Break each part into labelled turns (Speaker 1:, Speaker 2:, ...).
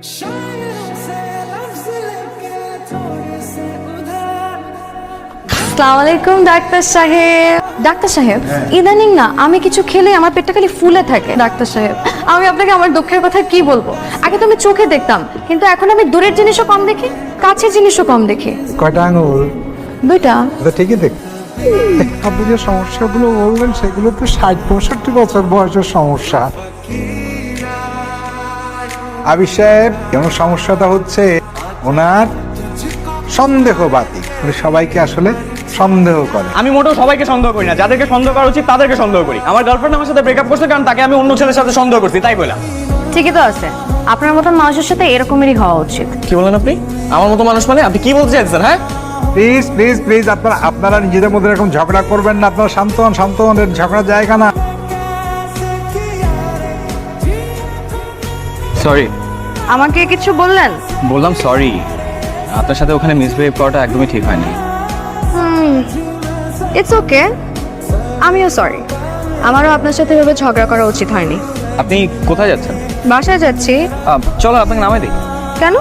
Speaker 1: আসসালামু আলাইকুম ডাক্তার সাহেব। ডাক্তার সাহেব, ইদানিং না আমি কিছু খেলে আমার পেটটা খালি ফুলে থাকে। ডাক্তার সাহেব, আমি আপনাকে আমার দুঃখের কথা কি বলবো? আগে তো আমি চোখে দেখতাম, কিন্তু এখন আমি দূরের জিনিসও কম দেখি, কাছের জিনিসও কম দেখি।
Speaker 2: কয়টা আঙুল?
Speaker 1: দুইটা।
Speaker 2: ঠিকই দেখ। আপনি যে সমস্যাগুলো বললেন সেগুলো তো ৬০-৬৫ বছর বয়সের সমস্যা। আবির সাহেব, কেন সমস্যাটা হচ্ছে ওনার সন্দেহবাদী, উনি সবাইকে আসলে সন্দেহ করে।
Speaker 3: আমি মোটেও সবাইকে সন্দেহ করি না, যাদেরকে সন্দেহ করা উচিত তাদেরকে সন্দেহ করি। আমার গার্লফ্রেন্ড আমার সাথে ব্রেকআপ করছে কারণ তাকে আমি অন্য ছেলের সাথে সন্দেহ করছি, তাই বললাম।
Speaker 1: ঠিকই তো আছে, আপনার মতন মানুষের সাথে এরকমই হওয়া উচিত।
Speaker 3: কি বলেন আপনি? আমার মতো মানুষ মানে আপনি কি বলতে চাইছেন? হ্যাঁ
Speaker 2: প্লিজ প্লিজ প্লিজ, আপনারা নিজেদের মধ্যে এরকম ঝগড়া করবেন না। আপনারা শান্ত হন, শান্ত হন, এর ঝগড়া জায়গা না।
Speaker 3: সরি।
Speaker 1: আমাকে কিছু বললেন?
Speaker 3: বললাম সরি, আপনার সাথে ওখানে মিসবিহেভ করাটা একদমই ঠিক হয়নি।
Speaker 1: ইটস ওকে, আমিও সরি। আমারও আপনার সাথে এভাবে ঝগড়া করা উচিত হয়নি।
Speaker 3: আপনি কোথায় যাচ্ছেন?
Speaker 1: বাসায় যাচ্ছি।
Speaker 3: চলো আপনাকে নামাই দিই।
Speaker 1: কেন?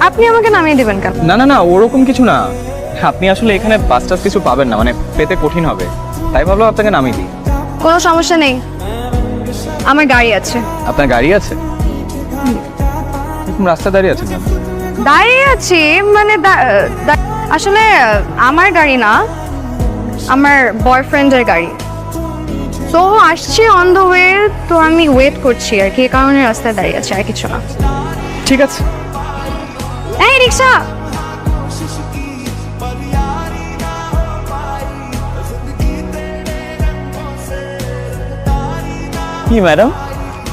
Speaker 1: আপনি আমাকে নামিয়ে দিবেন কেন?
Speaker 3: না না না, ওরকম কিছু না। আপনি আসলে এখানে বাস টাস কিছু পাবেন না, মানে পেতে কঠিন হবে, তাই ভাবলাম আপনাকে নামিয়ে দিই।
Speaker 1: কোনো সমস্যা নেই, আমার গাড়ি আছে।
Speaker 3: আপনার গাড়ি আছে? রাস্তায় দাঁড়িয়ে আছেন কেন?
Speaker 1: দাঁড়িয়ে আছি মানে আসলে আমার গাড়ি না, আমার বয়ফ্রেন্ডের গাড়ি। তো আসছে অন দ্য ওয়ে, তো আমি ওয়েট করছি আর কি, এই কারণে রাস্তায় দাঁড়িয়ে আছি, আর কিছু না।
Speaker 3: ঠিক আছে।
Speaker 1: এই রিক্সা!
Speaker 3: কি ম্যাডাম,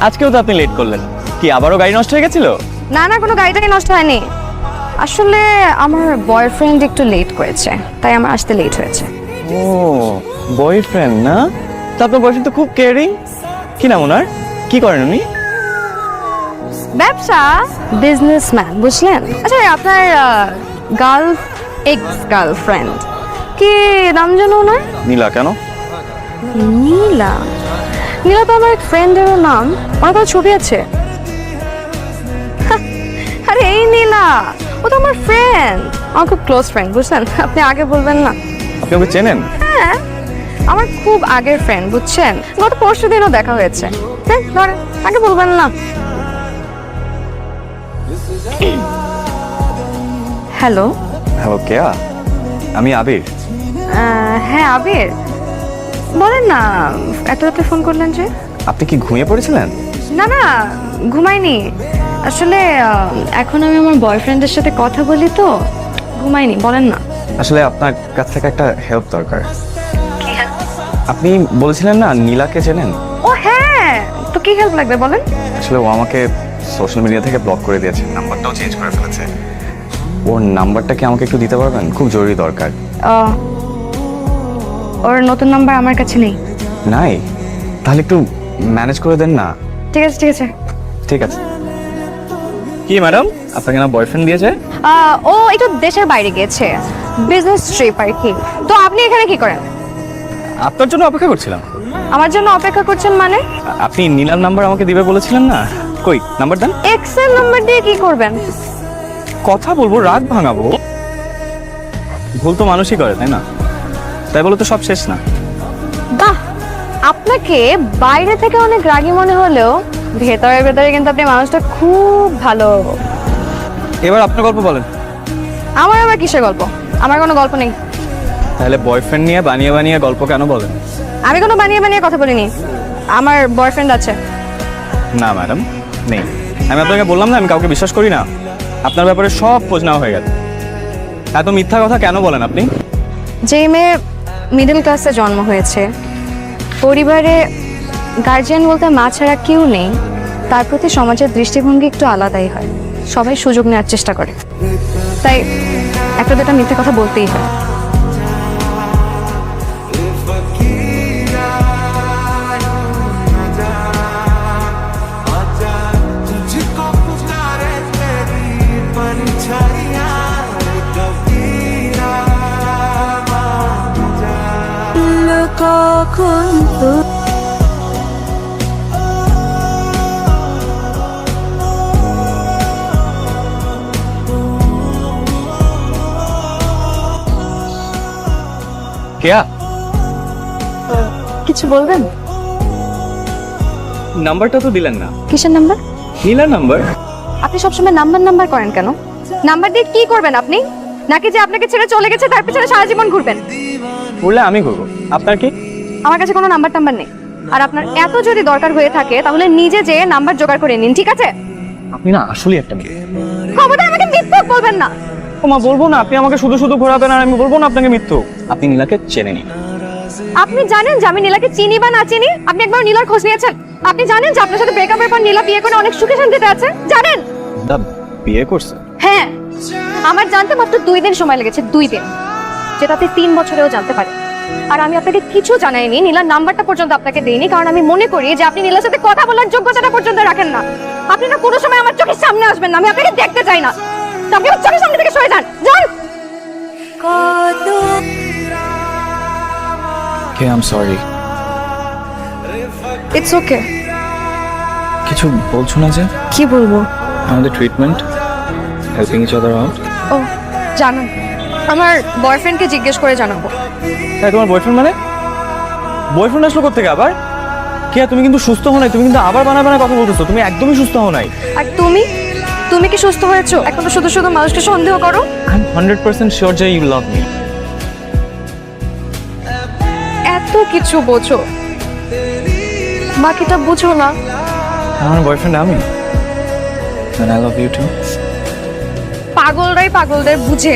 Speaker 3: আজকেও তো আপনি লেট করলেন, কি আবারও গাড়ি নষ্ট হয়ে গেছিল?
Speaker 1: না না, কোনো গাড়িটাই নষ্ট হয়নি। আসলে আমার বয়ফ্রেন্ড একটু লেট করেছে, তাই আমার আসতে লেট হয়েছে।
Speaker 3: ও বয়ফ্রেন্ড না? তা আপনার বয়ফ্রেন্ড তো খুব কেয়ারিং। কি নাম ওনার? কি করেন উনি?
Speaker 1: ব্যবসা, বিজনেসম্যান, বুঝলেন? আচ্ছা, আপনার এক্স গার্লফ্রেন্ড কি নাম জানো ওনার?
Speaker 3: নীলা। কেন?
Speaker 1: নীলা? নীলা তো আমার এক ফ্রেন্ডেরও নাম, ওনার কোনো ছবি আছে। আরে এই নীলা, ও তো আমার ফ্রেন্ড, আমার খুব ক্লোজ ফ্রেন্ড, বুঝলেন? আপনি আগে বলবেন না?
Speaker 3: আপনি ওকে চেনেন?
Speaker 1: হ্যাঁ, আমার খুব আগের ফ্রেন্ড, বুঝছেন? গত পরশু দিনও দেখা হয়েছে। হ্যাঁ, ধরেন, আগে বলবেন না? হ্যালো।
Speaker 3: হ্যালো কেয়া, আমি আবির।
Speaker 1: হ্যাঁ আবির, বলেন না, এত রাতে ফোন করলেন যে?
Speaker 3: আপনি কি ঘুমিয়ে পড়েছিলেন?
Speaker 1: না না, ঘুমাইনি। আসলে এখন আমি আমার বয়ফ্রেন্ডের সাথে কথা বলি তো ঘুমাইনি। বলেন না।
Speaker 3: আসলে আপনার কাছ থেকে একটা হেল্প দরকার। আপনি বলেছিলেন না নীলাকে চেনেন?
Speaker 1: ও হ্যাঁ, তো কি হেল্প লাগবে বলেন?
Speaker 3: আসলে ও আমাকে সোশ্যাল মিডিয়া থেকে ব্লক করে দিয়েছে, নাম্বারটাও চেঞ্জ করে ফেলেছে। ওর নাম্বারটা কি আমাকে একটু দিতে পারবেন? খুব জরুরি দরকার।
Speaker 1: ওর নতুন নাম্বার আমার কাছে নেই।
Speaker 3: নাই? তাহলে একটু ম্যানেজ করে দেন না।
Speaker 1: ঠিক আছে ঠিক আছে।
Speaker 3: ঠিক আছে। কি ম্যাডাম, আপনাকে না বয়ফ্রেন্ড দিয়েছে?
Speaker 1: ও একটু দেশের বাইরে গিয়েছে, বিজনেস ট্রিপ আর কি। তো আপনি এখানে কি করেন?
Speaker 3: আপনার জন্য অপেক্ষা করছিলাম।
Speaker 1: আমার জন্য অপেক্ষা করছেন মানে?
Speaker 3: আপনি নীলার নাম্বার আমাকে দিবে বলেছিলেন না, কই নাম্বার দেন।
Speaker 1: এক্সেল নাম্বার দিয়ে কি করবেন?
Speaker 3: কথা বলবো, রাগ ভাঙাবো। ভুল তো মানুষই করে, তাই না? তাই বলে তো সব শেষ না।
Speaker 1: বাহ, আপনাকে বাইরে থেকে অনেক রাগী মনে হলেও ভেতরে ভেতরে কিন্তু আপনি মানুষটা খুব ভালো।
Speaker 3: এবার আপনার গল্প বলেন।
Speaker 1: আমার আবার কিসের গল্প? আমার কোনো গল্প নেই।
Speaker 3: তাহলে বয়ফ্রেন্ড নিয়ে বানিয়ে বানিয়ে গল্প কেন বলেন?
Speaker 1: আমি কোনো বানিয়ে বানিয়ে কথা বলিনি, আমার বয়ফ্রেন্ড আছে।
Speaker 3: না ম্যাডাম, নেই। আমি আপনাকে বললাম না আমি কাউকে বিশ্বাস করি না। আপনার ব্যাপারে সব খোঁজ নেওয়া হয়ে গেছে। এত মিথ্যা কথা কেন বলেন আপনি?
Speaker 1: যে মেয়ে মিডল ক্লাসে জন্ম হয়েছে, পরিবারে গার্জিয়ান বলতে মা ছাড়া কেউ নেই, তার প্রতি সমাজের দৃষ্টিভঙ্গি একটু আলাদাই হয়। সবাই সুযোগ নেওয়ার চেষ্টা করে, তাই একটা দুটা মিথ্যে কথা বলতেই হয়। কখন তো
Speaker 3: কেয়া,
Speaker 1: কিছু বলবেন?
Speaker 3: নাম্বারটা তো দিলেন না।
Speaker 1: কিসের নাম্বার?
Speaker 3: নীলার নাম্বার।
Speaker 1: আপনি সবসময় নাম্বার নাম্বার করেন কেন? নাম্বার দিয়ে কি করবেন আপনি? নাকি যে আপনাকে ছেড়ে চলে গেছে তার পিছনে সারা জীবন ঘুরবেন?
Speaker 3: বললে আমি করবো, আপনার কি?
Speaker 1: আমার কাছে কোনো নাম্বার টাম্বার নেই। আর আপনার এত যদি দরকার হয়ে থাকে তাহলে নিজে যে নাম্বার জোগাড় করে নিন, ঠিক আছে?
Speaker 3: আপনি না আসলেই একটা মেয়ে।
Speaker 1: খবরদার আমাকে মিথ্যা বলবেন না।
Speaker 3: মা বলবো না, আপনি আমাকে শুধু শুধু ঘোরাবেন আর আমি বলবো না আপনাকে মিথ্যু। আপনি নীলাকে চেনে নিন।
Speaker 1: আপনি জানেন যে আমি নীলাকে চিনি বা না চিনি? আপনি একবার নীলার খোঁজ নিয়েছেন? আপনি জানেন যে আপনার সাথে ব্রেকআপের পর নীলা বিয়ে করে অনেক সুখে শান্তিতে আছে? জানেন?
Speaker 3: দা বিয়ে করছে?
Speaker 1: হ্যাঁ, আমার জানতে মাত্র 2 দিন সময় লেগেছে, 2 দিন, যেটা আপনি 3 বছরেও জানতে পারেন। আর আমি আপনাকে কিছু জানাইনি, নীলার নাম্বারটা পর্যন্ত আপনাকে দেইনি, কারণ আমি মনে করি যে আপনি নীলার সাথে কথা বলার যোগ্যতাটা পর্যন্ত রাখেন না। আপনি না কোনো সময় আমার চোখের সামনে আসবেন না, আমি আপনাকে দেখতে চাই না। তো আপনি আমার চোখের সামনে থেকে সরে যান, যান।
Speaker 3: কে, I am sorry.
Speaker 1: It's okay.
Speaker 3: কিছু বলছো না যে?
Speaker 1: কি বলবো?
Speaker 3: আমাদের treatment, helping each other out.
Speaker 1: ও জানান, আমার বয়ফ্রেন্ডকে জিজ্ঞেস করে জানাবো।
Speaker 3: তাই তোমার বয়ফ্রেন্ড মানে? বয়ফ্রেন্ড আসলো কোথেকে আবার? কে, তুমি কিন্তু সুস্থ হও নাই, তুমি কিন্তু আবার বানায় বানায় কথা বলতেছো, তুমি একদমই সুস্থ হও নাই।
Speaker 1: আর তুমি তুমি কি সুস্থ হয়েছো? এখন তো শুধু শুধু মানুষকে সন্দেহ করো।
Speaker 3: আই এম 100% শিওর যে ইউ লাভ মি।
Speaker 1: এত কিছু বোঝো, বাকিটা বুঝো না।
Speaker 3: আমার বয়ফ্রেন্ড আমি, and I love you too.
Speaker 1: পাগলরাই পাগলদের বুঝে।